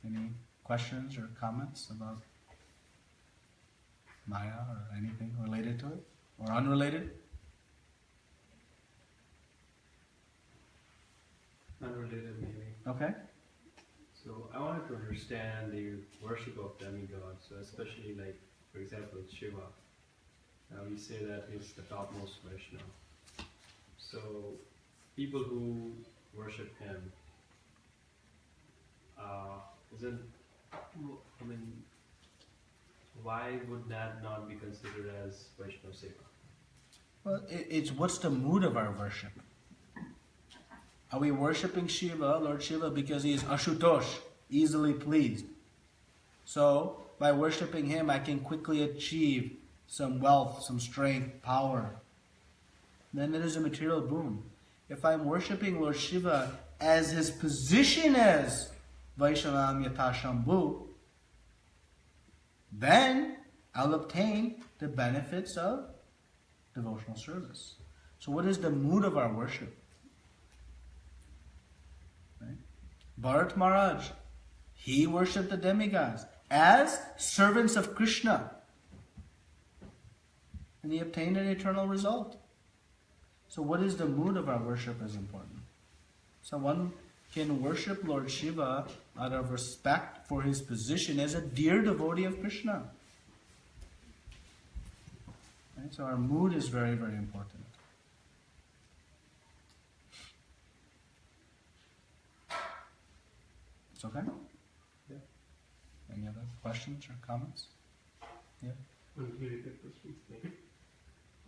Any questions or comments about Maya or anything related to it or unrelated? Unrelated maybe. Okay. So I wanted to understand the worship of demigods. So especially like, for example, Shiva. Now we say that he's the topmost Vaishnava. So people who worship him, why would that not be considered as Vaishnava Seva? Well, it's what's the mood of our worship? Are we worshipping Shiva, Lord Shiva, because he is Ashutosh, easily pleased? So, by worshipping him, I can quickly achieve some wealth, some strength, power. Then it is a material boon. If I'm worshipping Lord Shiva as his position as Vaishnavam Yatha Shambhu, then I'll obtain the benefits of devotional service. So what is the mood of our worship? Right? Bharat Maharaj, he worshipped the demigods as servants of Krishna. And he obtained an eternal result. So what is the mood of our worship is important. So one can worship Lord Shiva out of respect for his position as a dear devotee of Krishna. Right? So our mood is very, very important. It's okay? Yeah. Any other questions or comments? Yeah. Unrelated questions.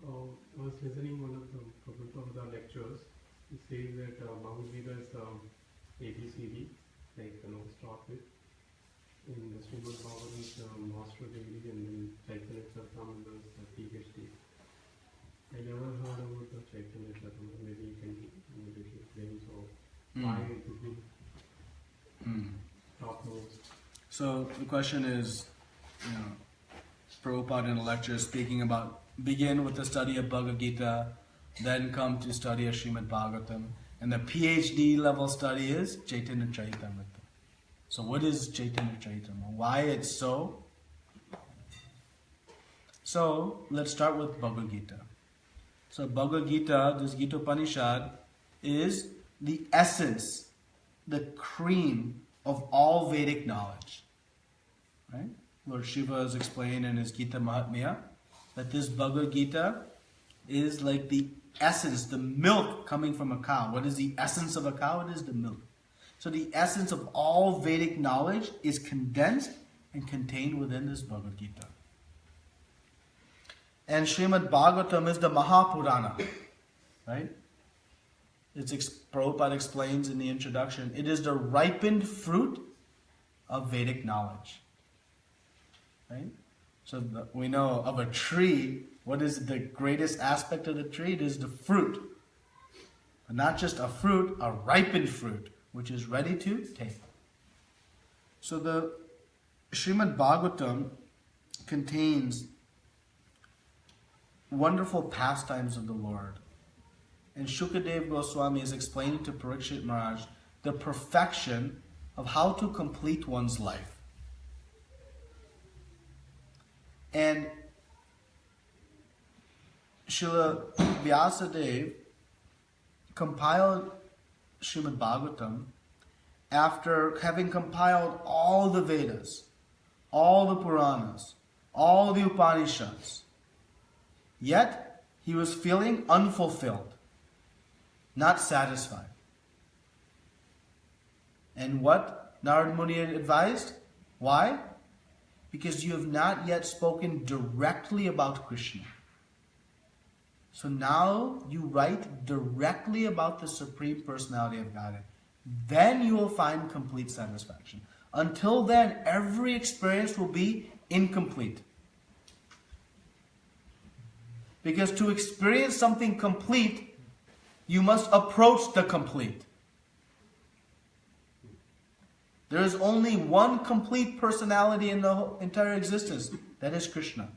I was listening one of the lectures. He says that Bhagavad Gita is ABCD, like start with. In the Srimad Bhagavatam is Master Degree, and then Chaitanya Charitamrita is the PhD. I never heard about the Chaitanya Charitamrita. Maybe you can immediately explain. So why it would be topmost? So the question is, Prabhupada in a lecture is speaking about begin with the study of Bhagavad Gita, then come to study of Srimad Bhagavatam, and the PhD level study is Chaitanya Charitamrita. So what is Chaitanya Charitamrita? Why it's so? So let's start with Bhagavad Gita. So Bhagavad Gita, this Gita Upanishad, is the essence, the cream of all Vedic knowledge. Right? Lord Shiva has explained in his Gita Mahatmya that this Bhagavad Gita is like the essence, the milk coming from a cow. What is the essence of a cow? It is the milk. So the essence of all Vedic knowledge is condensed and contained within this Bhagavad Gita. And Srimad Bhagavatam is the Mahapurana. Right? Prabhupada explains in the introduction, it is the ripened fruit of Vedic knowledge. Right? So we know of a tree, what is the greatest aspect of the tree? It is the fruit. But not just a fruit, a ripened fruit, which is ready to take. So the Srimad Bhagavatam contains wonderful pastimes of the Lord. And Shukadev Goswami is explaining to Parikshit Maharaj the perfection of how to complete one's life. And Srila Vyasadeva compiled Srimad Bhagavatam after having compiled all the Vedas, all the Puranas, all the Upanishads. Yet, he was feeling unfulfilled, not satisfied. And what Narad Muni advised? Why? Because you have not yet spoken directly about Krishna. So now you write directly about the Supreme Personality of Godhead. Then you will find complete satisfaction. Until then, every experience will be incomplete. Because to experience something complete, you must approach the complete. There is only one complete personality in the entire existence. That is Krishna.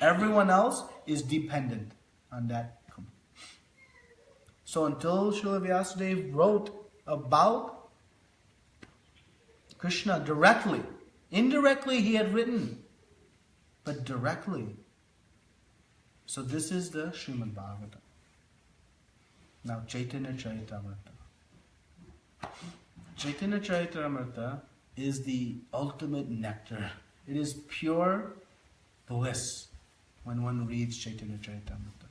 Everyone else is dependent on that. So until Srila Vyasadeva wrote about Krishna directly, indirectly he had written, but directly. So this is the Srimad Bhagavatam. Now Chaitanya Charitamrita. Chaitanya Charitamrita is the ultimate nectar. It is pure bliss. when one reads Chaitanya Charitamrita.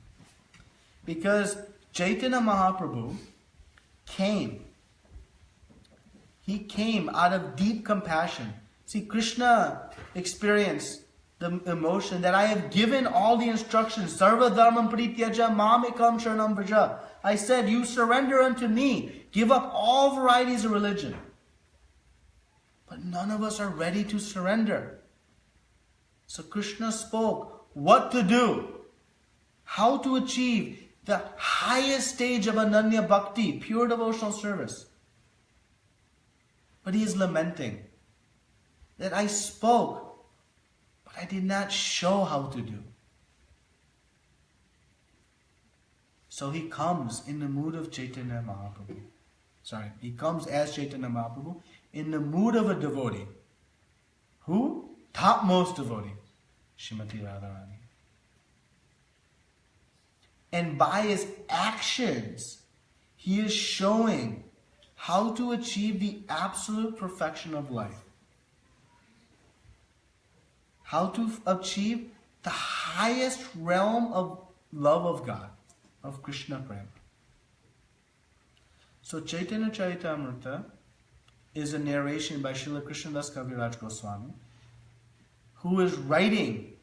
Because Chaitanya Mahaprabhu came. He came out of deep compassion. See, Krishna experienced the emotion that I have given all the instructions. Sarva dharmam prityaja mam ekam sharanam vraja. I said, you surrender unto me. Give up all varieties of religion. But none of us are ready to surrender. So Krishna spoke what to do, how to achieve the highest stage of Ananya Bhakti, pure devotional service. But he is lamenting that I spoke, but I did not show how to do. So he comes in the mood of Chaitanya Mahaprabhu. He comes as Chaitanya Mahaprabhu in the mood of a devotee. Who? Topmost devotee, Srimati Radharani. And by his actions, he is showing how to achieve the absolute perfection of life. How to achieve the highest realm of love of God, of Krishna Prema. So Chaitanya Charitamrita is a narration by Srila Krishnadas Kaviraj Goswami, who is writing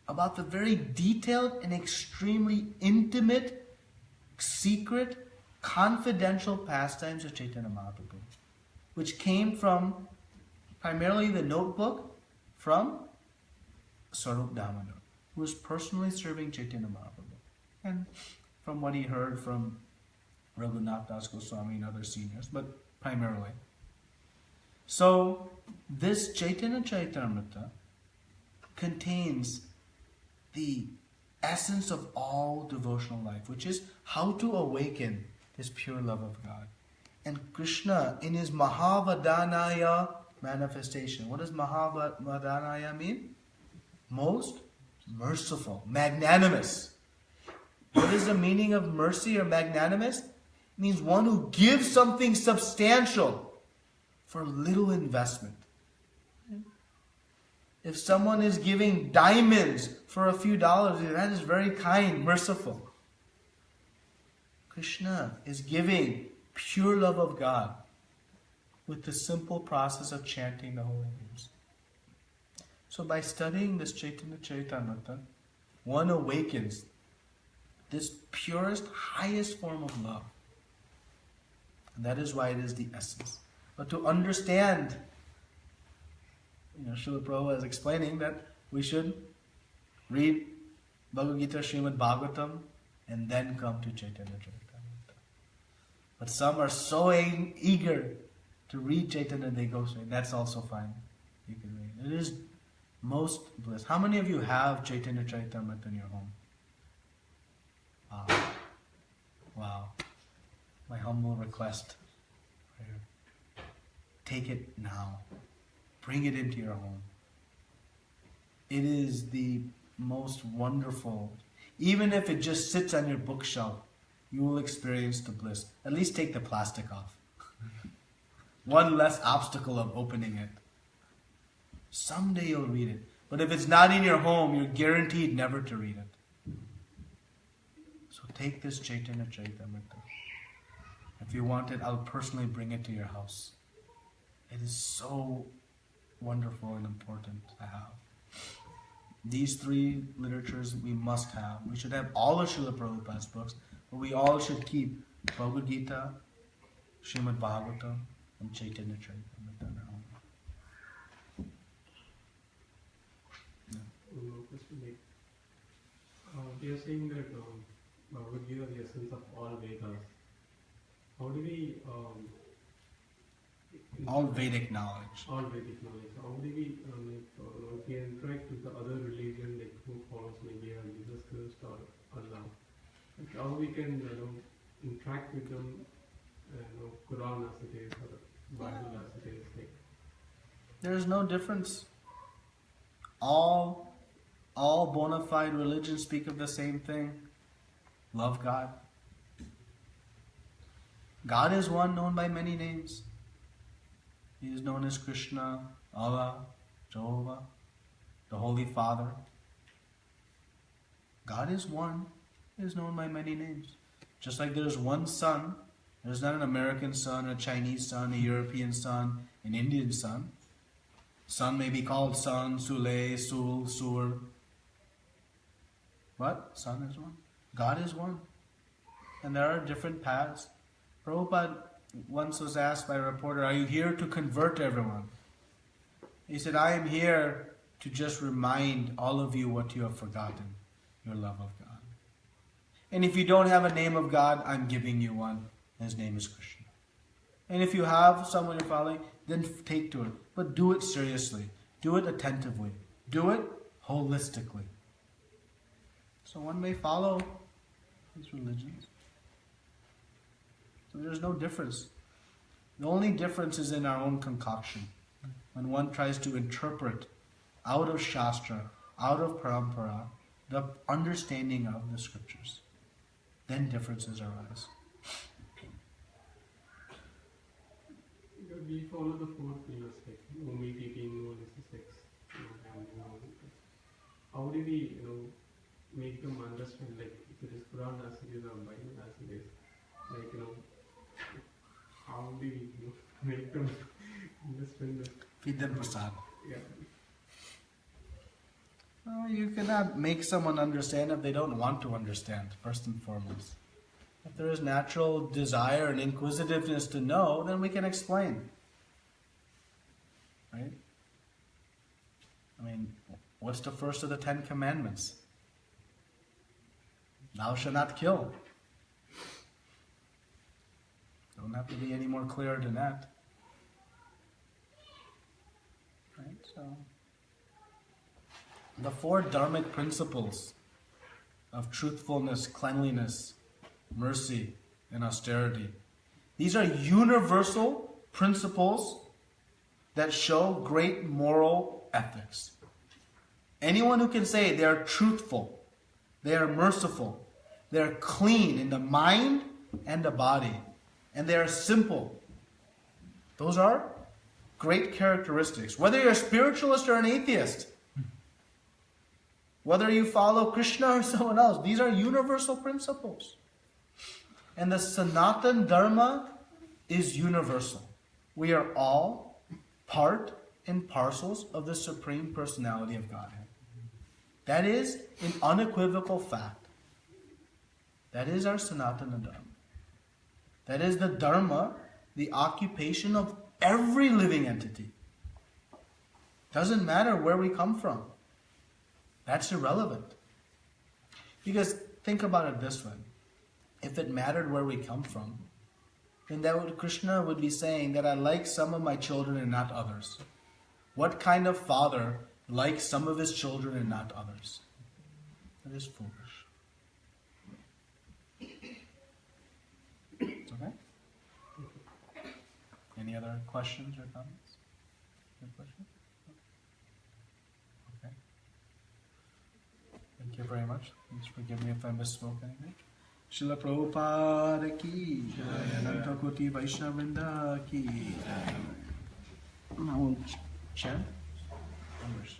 about the very detailed and extremely intimate, secret, confidential pastimes of Chaitanya Mahaprabhu, which came from primarily the notebook from Swarup Damodar, who was personally serving Chaitanya Mahaprabhu, and from what he heard from Raghunath Das Goswami and other seniors, but primarily. So this Chaitanya Charitamrita contains the essence of all devotional life, which is how to awaken this pure love of God. And Krishna, in his Mahavadhanaya manifestation, what does Mahavadhanaya mean? Most merciful, magnanimous. What is the meaning of mercy or magnanimous? It means one who gives something substantial for little investment. If someone is giving diamonds for a few dollars, that is very kind, merciful. Krishna is giving pure love of God with the simple process of chanting the holy names. So by studying this Chaitanya Charitamrita, one awakens this purest, highest form of love. And that is why it is the essence. But to understand, Srila Prabhupada is explaining that we should read Bhagavad Gita, Srimad Bhagavatam, and then come to Chaitanya Charitamrita. But some are so eager to read Chaitanya, they go straight. That's also fine. You can read. It is most bliss. How many of you have Chaitanya Charitamrita in your home? Wow. Wow. My humble request. Take it now. Bring it into your home. It is the most wonderful. Even if it just sits on your bookshelf, you will experience the bliss. At least take the plastic off. One less obstacle of opening it. Someday you'll read it. But if it's not in your home, you're guaranteed never to read it. So take this Chaitanya Charitamrita. If you want it, I'll personally bring it to your house. It is so wonderful and important to have. These three literatures we must have. We should have all of Srila Prabhupada's books, but we all should keep Bhagavad Gita, Srimad Bhagavatam, and Chaitanya Charitamrita in our home. We are saying that Bhagavad Gita is the essence of all Vedas. How do we all Vedic knowledge. All Vedic knowledge. How do we if we interact with the other religion, like who follows maybe Jesus Christ or Allah? Like how we can interact with them, Quran as it is or Bible as it is. Like there is no difference. All bona fide religions speak of the same thing. Love God. God is one, known by many names. He is known as Krishna, Allah, Jehovah, the Holy Father. God is one. He is known by many names. Just like there's one sun, there's not an American sun, a Chinese sun, a European sun, an Indian sun. Sun may be called sun, Sule, Sul, Sur. But sun is one. God is one. And there are different paths. Prabhupada once was asked by a reporter, are you here to convert everyone? He said, I am here to just remind all of you what you have forgotten, your love of God. And if you don't have a name of God, I'm giving you one. His name is Krishna. And if you have someone you're following, then take to it. But do it seriously. Do it attentively. Do it holistically. So one may follow these religions. So there's no difference. The only difference is in our own concoction. When one tries to interpret out of Shastra, out of Parampara, the understanding of the scriptures, then differences arise. We follow the four pillars, like no meat eating, no illicit sex, no gambling, no. How do we, make them understand? Like if it is Quran as it is or Bible as it is, like how do we make them understand that? Feed them prasad. Yeah. Well, you cannot make someone understand if they don't want to understand, first and foremost. If there is natural desire and inquisitiveness to know, then we can explain. Right? I mean, what's the first of the 10 commandments? Thou shalt not kill. Don't have to be any more clear than that. Right? So, the 4 dharmic principles of truthfulness, cleanliness, mercy, and austerity. These are universal principles that show great moral ethics. Anyone who can say they are truthful, they are merciful, they are clean in the mind and the body, and they are simple. Those are great characteristics. Whether you're a spiritualist or an atheist, whether you follow Krishna or someone else, these are universal principles. And the Sanatan Dharma is universal. We are all part and parcels of the Supreme Personality of Godhead. That is an unequivocal fact. That is our Sanatana Dharma. That is the Dharma, the occupation of every living entity. Doesn't matter where we come from. That's irrelevant. Because think about it this way. If it mattered where we come from, then Krishna would be saying that I like some of my children and not others. What kind of father likes some of his children and not others? That is foolish. It's okay? Any other questions or comments? Good question? Okay. Thank you very much. Please forgive me if I misspoke anything. Srila Prabhupada ki jai, Ananta Koti Vaishnavrinda ki jai. Now we'll chant numbers.